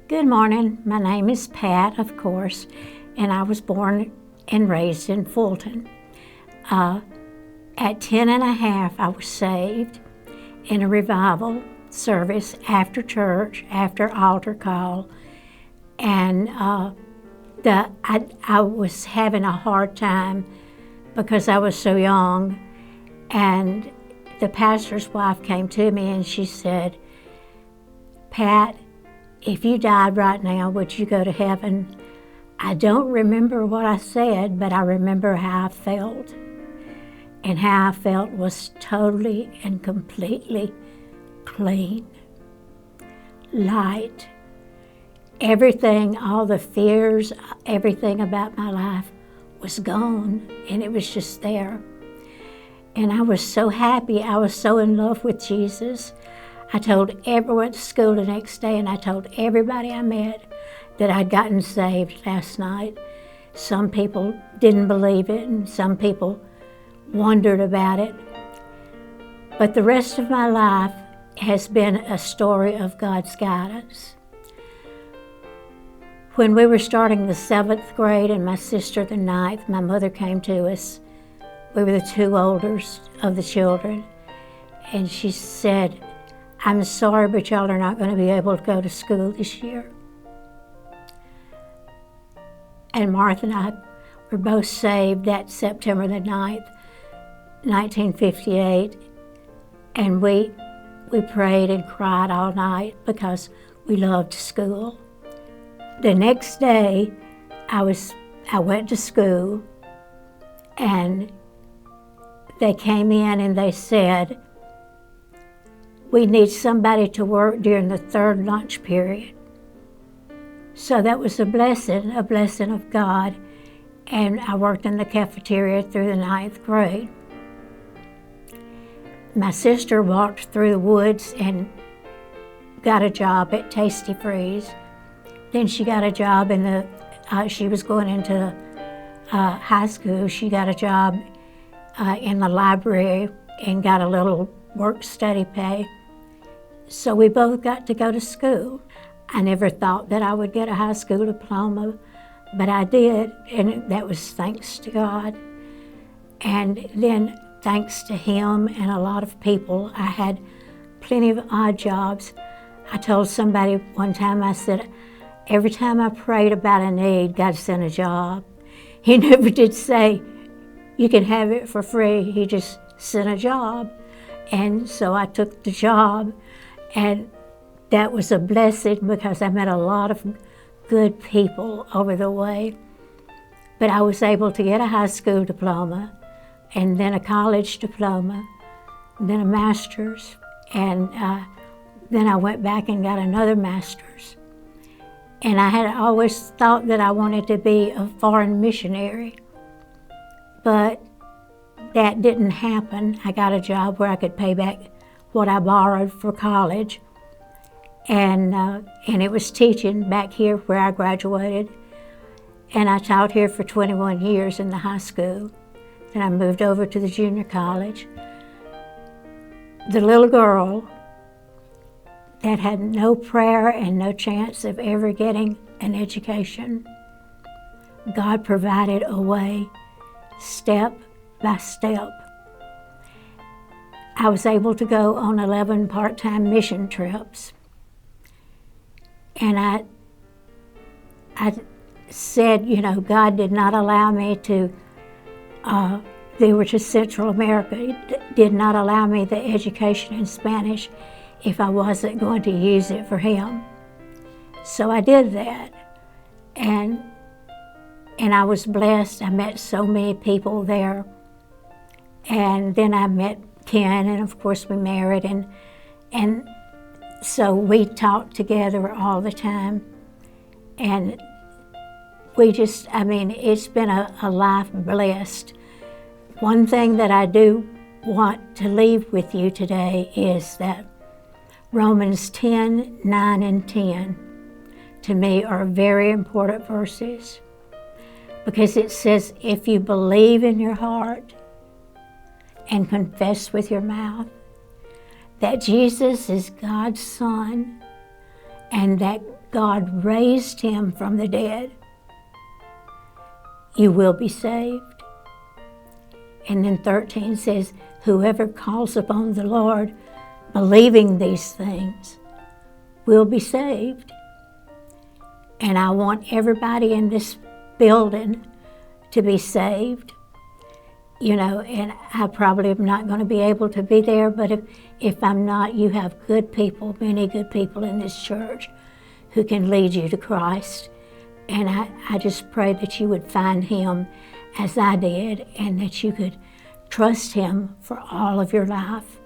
Good morning. My name is Pat, of course, and I was born and raised in Fulton. At 10 and a half, I was saved in a revival service after church, after altar call, and I was having a hard time because I was so young, and the pastor's wife came to me and she said, "Pat, if you died right now, would you go to heaven?" I don't remember what I said, but I remember how I felt. And how I felt was totally and completely clean, light. Everything, all the fears, everything about my life was gone, and it was just there. And I was so happy. I was so in love with Jesus. I told everyone at school the next day, and I told everybody I met that I'd gotten saved last night. Some people didn't believe it, and some people wondered about it. But the rest of my life has been a story of God's guidance. When we were starting the 7th grade and my sister the 9th, my mother came to us. We were the two oldest of the children. And she said, "I'm sorry, but y'all are not going to be able to go to school this year." And Martha and I were both saved that September the 9th, 1958. And we prayed and cried all night because we loved school. The next day, I went to school, and they came in and they said, "We need somebody to work during the 3rd lunch period." So that was a blessing of God. And I worked in the cafeteria through the 9th grade. My sister walked through the woods and got a job at Tasty Freeze. Then she got a job she was going into high school. She got a job in the library and got a little work-study pay. So we both got to go to school. I never thought that I would get a high school diploma, but I did, and that was thanks to God. And then thanks to Him and a lot of people, I had plenty of odd jobs. I told somebody one time, I said, every time I prayed about a need, God sent a job. He never did say, "You can have it for free." He just sent a job. And so I took the job, and that was a blessing because I met a lot of good people over the way. But I was able to get a high school diploma, and then a college diploma, and then a master's, and then I went back and got another master's. And I had always thought that I wanted to be a foreign missionary, but that didn't happen. I got a job where I could pay back what I borrowed for college, and it was teaching back here where I graduated. And I taught here for 21 years in the high school. Then I moved over to the junior college. The little girl that had no prayer and no chance of ever getting an education, God provided a way, step by step. I was able to go on 11 part-time mission trips. And I said, God did not allow me to, they were to Central America. He did not allow me the education in Spanish if I wasn't going to use it for Him. So I did that. And I was blessed. I met so many people there. And then I met Ken, and of course we married, and so we talked together all the time. And we just, it's been a life blessed. One thing that I do want to leave with you today is that Romans 10, 9, and 10 to me are very important verses, because it says, if you believe in your heart and confess with your mouth that Jesus is God's Son, and that God raised him from the dead, you will be saved. And then 13 says, whoever calls upon the Lord, believing these things, will be saved. And I want everybody in this building to be saved. You know, and I probably am not going to be able to be there, but if I'm not, you have good people, many good people in this church who can lead you to Christ. And I just pray that you would find him as I did, and that you could trust him for all of your life.